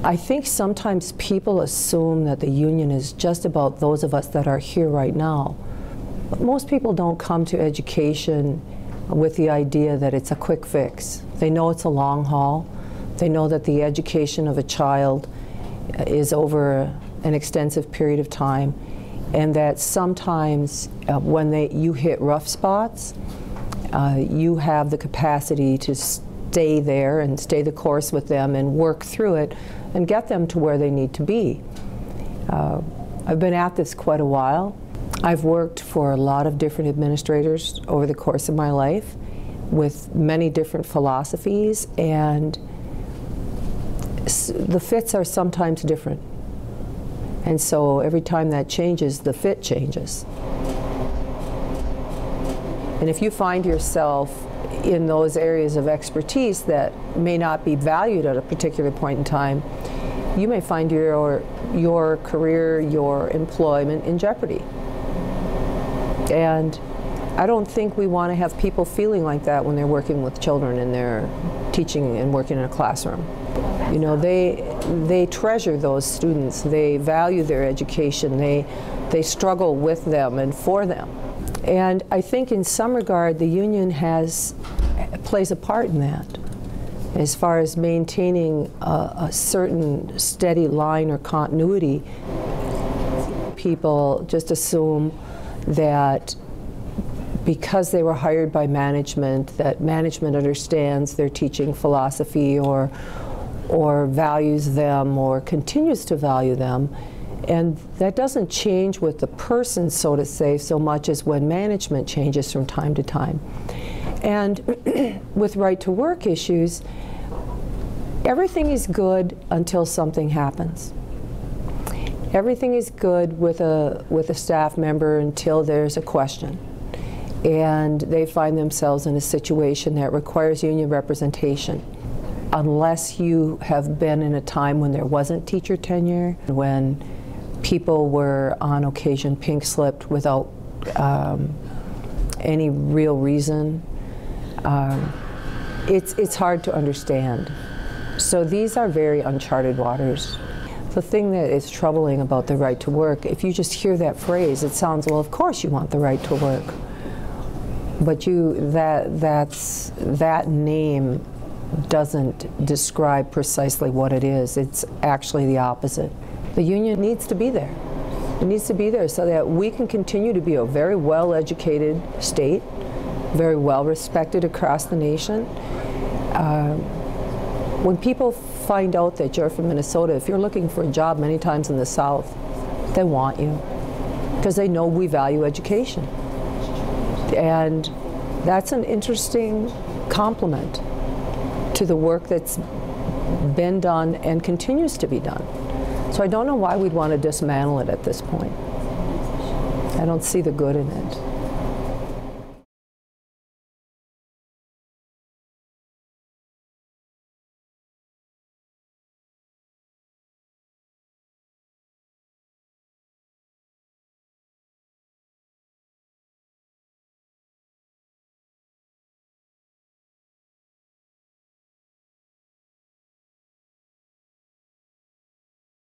I think sometimes people assume that the union is just about those of us that are here right now. But most people don't come to education with the idea that it's a quick fix. They know it's a long haul. They know that the education of a child is over an extensive period of time, and that sometimes when you hit rough spots, you have the capacity to stay there and stay the course with them and work through it and get them to where they need to be. I've been at this quite a while. I've worked for a lot of different administrators over the course of my life with many different philosophies, and the fits are sometimes different. And so every time that changes, the fit changes. And if you find yourself in those areas of expertise that may not be valued at a particular point in time, you may find your career, your employment in jeopardy. And I don't think we want to have people feeling like that when they're working with children and they're teaching and working in a classroom. You know, they treasure those students, they value their education, they struggle with them and for them. And I think in some regard the union plays a part in that, as far as maintaining a certain steady line or continuity. People just assume that because they were hired by management, that management understands their teaching philosophy or values them or continues to value them. And that doesn't change with the person, so to say, so much as when management changes from time to time. And with right-to-work issues, everything is good until something happens. Everything is good with a staff member until there's a question, and they find themselves in a situation that requires union representation. Unless you have been in a time when there wasn't teacher tenure, when people were on occasion pink-slipped without any real reason, it's hard to understand. So these are very uncharted waters. The thing that is troubling about the right to work, if you just hear that phrase, it sounds, well, of course you want the right to work. But that name doesn't describe precisely what it is. It's actually the opposite. The union needs to be there. It needs to be there so that we can continue to be a very well-educated state, very well-respected across the nation. When people find out that you're from Minnesota, if you're looking for a job many times in the South, they want you because they know we value education. And that's an interesting compliment to the work that's been done and continues to be done. So I don't know why we'd want to dismantle it at this point. I don't see the good in it.